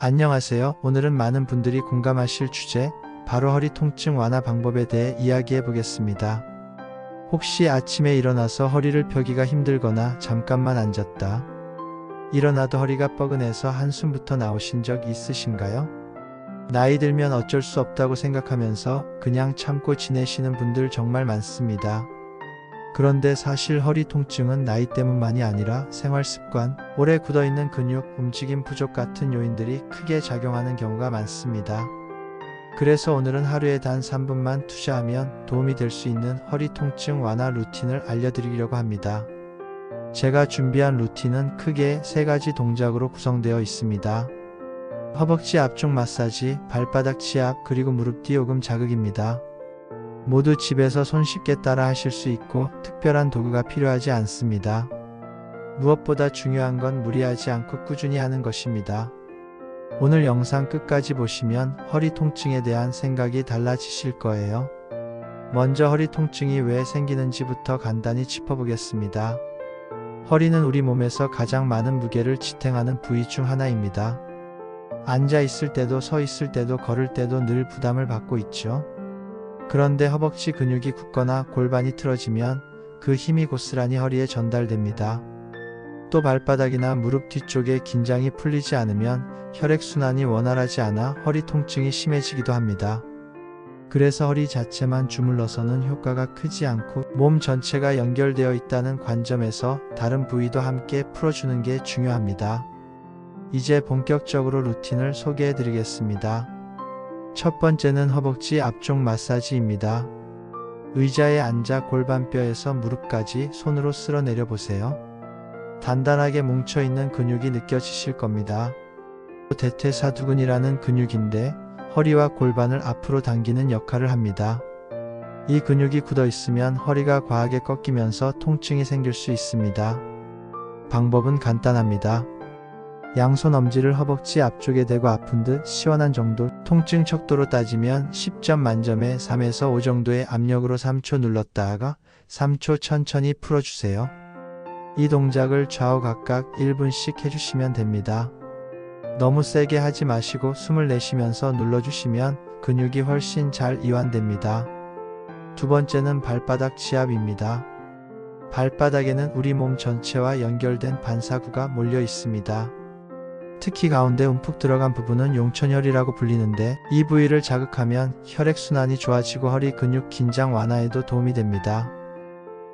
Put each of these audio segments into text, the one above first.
안녕하세요. 오늘은 많은 분들이 공감하실 주제, 바로 허리 통증 완화 방법에 대해 이야기해 보겠습니다. 혹시 아침에 일어나서 허리를 펴기가 힘들거나 잠깐만 앉았다 일어나도 허리가 뻐근해서 한숨부터 나오신 적 있으신가요? 나이 들면 어쩔 수 없다고 생각하면서 그냥 참고 지내시는 분들 정말 많습니다. 그런데 사실 허리 통증은 나이 때문만이 아니라 생활 습관, 오래 굳어있는 근육, 움직임 부족 같은 요인들이 크게 작용하는 경우가 많습니다. 그래서 오늘은 하루에 단 3분만 투자하면 도움이 될 수 있는 허리 통증 완화 루틴을 알려드리려고 합니다. 제가 준비한 루틴은 크게 3가지 동작으로 구성되어 있습니다. 허벅지 앞쪽 마사지, 발바닥 치압, 그리고 무릎 뒤 오금 자극입니다. 모두 집에서 손쉽게 따라 하실 수 있고 특별한 도구가 필요하지 않습니다. 무엇보다 중요한 건 무리하지 않고 꾸준히 하는 것입니다. 오늘 영상 끝까지 보시면 허리 통증에 대한 생각이 달라지실 거예요. 먼저 허리 통증이 왜 생기는지부터 간단히 짚어보겠습니다. 허리는 우리 몸에서 가장 많은 무게를 지탱하는 부위 중 하나입니다. 앉아 있을 때도 서 있을 때도 걸을 때도 늘 부담을 받고 있죠. 그런데 허벅지 근육이 굳거나 골반이 틀어지면 그 힘이 고스란히 허리에 전달됩니다. 또 발바닥이나 무릎 뒤쪽에 긴장이 풀리지 않으면 혈액순환이 원활하지 않아 허리 통증이 심해지기도 합니다. 그래서 허리 자체만 주물러서는 효과가 크지 않고 몸 전체가 연결되어 있다는 관점에서 다른 부위도 함께 풀어주는 게 중요합니다. 이제 본격적으로 루틴을 소개해 드리겠습니다. 첫 번째는 허벅지 앞쪽 마사지입니다. 의자에 앉아 골반뼈에서 무릎까지 손으로 쓸어내려 보세요. 단단하게 뭉쳐있는 근육이 느껴지실 겁니다. 대퇴사두근이라는 근육인데 허리와 골반을 앞으로 당기는 역할을 합니다. 이 근육이 굳어 있으면 허리가 과하게 꺾이면서 통증이 생길 수 있습니다. 방법은 간단합니다. 양손 엄지를 허벅지 앞쪽에 대고 아픈 듯 시원한 정도, 통증 척도로 따지면 10점 만점에 3에서 5 정도의 압력으로 3초 눌렀다가 3초 천천히 풀어주세요. 이 동작을 좌우 각각 1분씩 해주시면 됩니다. 너무 세게 하지 마시고 숨을 내쉬면서 눌러주시면 근육이 훨씬 잘 이완됩니다. 두 번째는 발바닥 치압입니다. 발바닥에는 우리 몸 전체와 연결된 반사구가 몰려 있습니다. 특히 가운데 움푹 들어간 부분은 용천혈이라고 불리는데 이 부위를 자극하면 혈액순환이 좋아지고 허리 근육 긴장 완화에도 도움이 됩니다.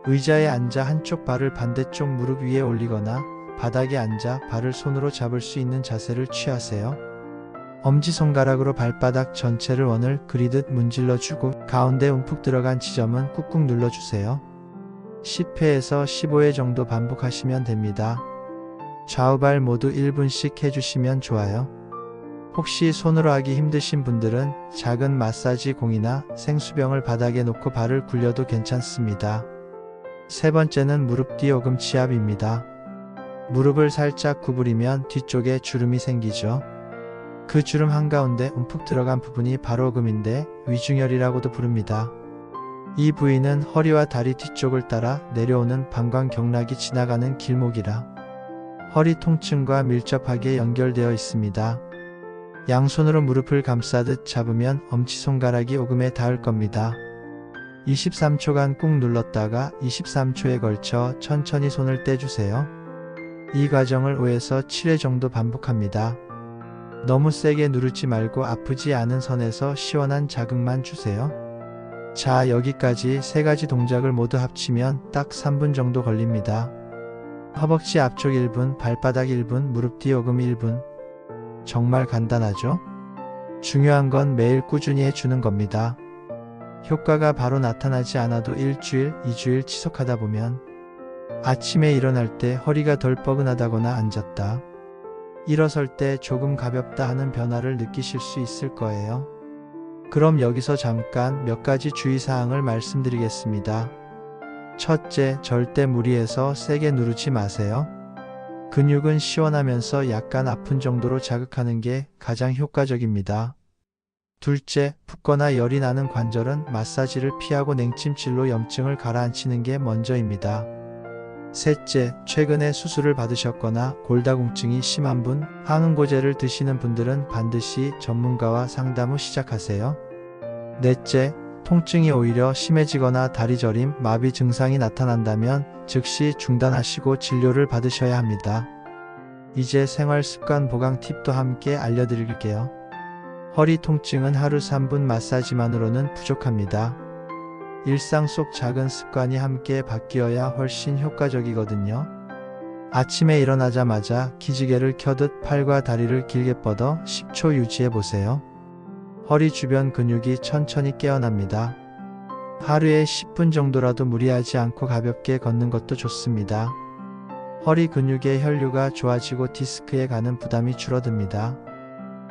의자에 앉아 한쪽 발을 반대쪽 무릎 위에 올리거나 바닥에 앉아 발을 손으로 잡을 수 있는 자세를 취하세요. 엄지손가락으로 발바닥 전체를 원을 그리듯 문질러주고 가운데 움푹 들어간 지점은 꾹꾹 눌러주세요. 10회에서 15회 정도 반복하시면 됩니다. 좌우발 모두 1분씩 해주시면 좋아요. 혹시 손으로 하기 힘드신 분들은 작은 마사지 공이나 생수병을 바닥에 놓고 발을 굴려도 괜찮습니다. 세 번째는 무릎 뒤 오금 치압입니다. 무릎을 살짝 구부리면 뒤쪽에 주름이 생기죠. 그 주름 한가운데 움푹 들어간 부분이 바로 오금인데 위중혈이라고도 부릅니다. 이 부위는 허리와 다리 뒤쪽을 따라 내려오는 방광경락이 지나가는 길목이라 허리 통증과 밀접하게 연결되어 있습니다. 양손으로 무릎을 감싸듯 잡으면 엄지손가락이 오금에 닿을 겁니다. 23초간 꾹 눌렀다가 23초에 걸쳐 천천히 손을 떼주세요. 이 과정을 5에서 7회 정도 반복합니다. 너무 세게 누르지 말고 아프지 않은 선에서 시원한 자극만 주세요. 자, 여기까지 3가지 동작을 모두 합치면 딱 3분 정도 걸립니다. 허벅지 앞쪽 1분, 발바닥 1분, 무릎 뒤 오금 1분. 정말 간단하죠? 중요한 건 매일 꾸준히 해주는 겁니다. 효과가 바로 나타나지 않아도 일주일, 2주일 지속하다 보면 아침에 일어날 때 허리가 덜 뻐근하다거나 앉았다 일어설 때 조금 가볍다 하는 변화를 느끼실 수 있을 거예요. 그럼 여기서 잠깐 몇 가지 주의사항을 말씀드리겠습니다. 첫째, 절대 무리해서 세게 누르지 마세요. 근육은 시원하면서 약간 아픈 정도로 자극하는 게 가장 효과적입니다. 둘째, 붓거나 열이 나는 관절은 마사지를 피하고 냉찜질로 염증을 가라앉히는 게 먼저입니다. 셋째, 최근에 수술을 받으셨거나 골다공증이 심한 분, 항응고제를 드시는 분들은 반드시 전문가와 상담 후 시작하세요. 넷째, 통증이 오히려 심해지거나 다리 저림, 마비 증상이 나타난다면 즉시 중단하시고 진료를 받으셔야 합니다. 이제 생활 습관 보강 팁도 함께 알려드릴게요. 허리 통증은 하루 3분 마사지만으로는 부족합니다. 일상 속 작은 습관이 함께 바뀌어야 훨씬 효과적이거든요. 아침에 일어나자마자 기지개를 켜듯 팔과 다리를 길게 뻗어 10초 유지해 보세요. 허리 주변 근육이 천천히 깨어납니다. 하루에 10분 정도라도 무리하지 않고 가볍게 걷는 것도 좋습니다. 허리 근육의 혈류가 좋아지고 디스크에 가는 부담이 줄어듭니다.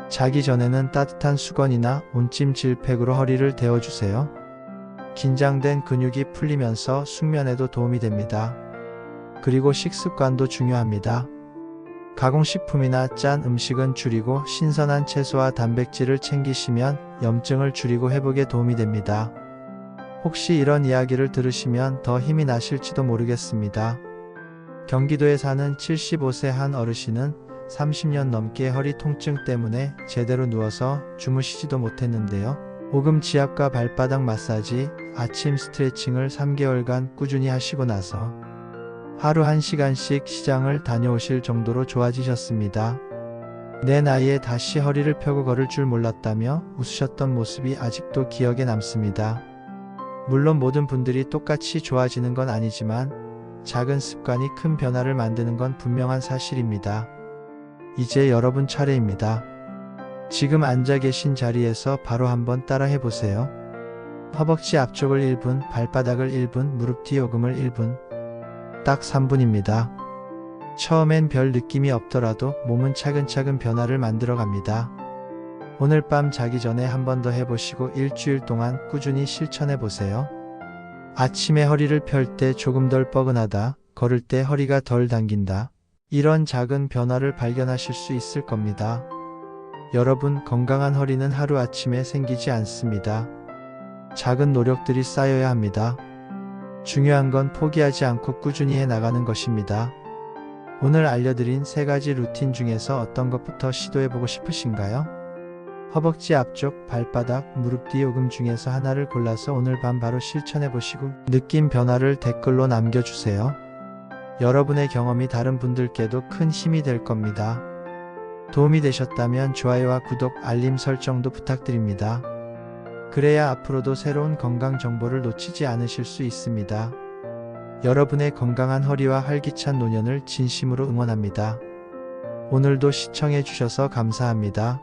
자기 전에는 따뜻한 수건이나 온찜 질팩으로 허리를 데워주세요. 긴장된 근육이 풀리면서 숙면에도 도움이 됩니다. 그리고 식습관도 중요합니다. 가공식품이나 짠 음식은 줄이고 신선한 채소와 단백질을 챙기시면 염증을 줄이고 회복에 도움이 됩니다. 혹시 이런 이야기를 들으시면 더 힘이 나실지도 모르겠습니다. 경기도에 사는 75세 한 어르신은 30년 넘게 허리 통증 때문에 제대로 누워서 주무시지도 못했는데요. 오금 지압과 발바닥 마사지, 아침 스트레칭을 3개월간 꾸준히 하시고 나서 하루 1시간씩 시장을 다녀오실 정도로 좋아지셨습니다. 내 나이에 다시 허리를 펴고 걸을 줄 몰랐다며 웃으셨던 모습이 아직도 기억에 남습니다. 물론 모든 분들이 똑같이 좋아지는 건 아니지만 작은 습관이 큰 변화를 만드는 건 분명한 사실입니다. 이제 여러분 차례입니다. 지금 앉아 계신 자리에서 바로 한번 따라 해보세요. 허벅지 앞쪽을 1분, 발바닥을 1분, 무릎 뒤 오금을 1분. 딱 3분입니다. 처음엔 별 느낌이 없더라도 몸은 차근차근 변화를 만들어 갑니다. 오늘 밤 자기 전에 한 번 더 해보시고 일주일 동안 꾸준히 실천해 보세요. 아침에 허리를 펼 때 조금 덜 뻐근하다, 걸을 때 허리가 덜 당긴다. 이런 작은 변화를 발견하실 수 있을 겁니다. 여러분, 건강한 허리는 하루아침에 생기지 않습니다. 작은 노력들이 쌓여야 합니다. 중요한 건 포기하지 않고 꾸준히 해 나가는 것입니다. 오늘 알려드린 3가지 루틴 중에서 어떤 것부터 시도해보고 싶으신가요? 허벅지 앞쪽, 발바닥, 무릎 뒤 오금 중에서 하나를 골라서 오늘 밤 바로 실천해보시고 느낀 변화를 댓글로 남겨주세요. 여러분의 경험이 다른 분들께도 큰 힘이 될 겁니다. 도움이 되셨다면 좋아요와 구독, 알림 설정도 부탁드립니다. 그래야 앞으로도 새로운 건강 정보를 놓치지 않으실 수 있습니다. 여러분의 건강한 허리와 활기찬 노년을 진심으로 응원합니다. 오늘도 시청해 주셔서 감사합니다.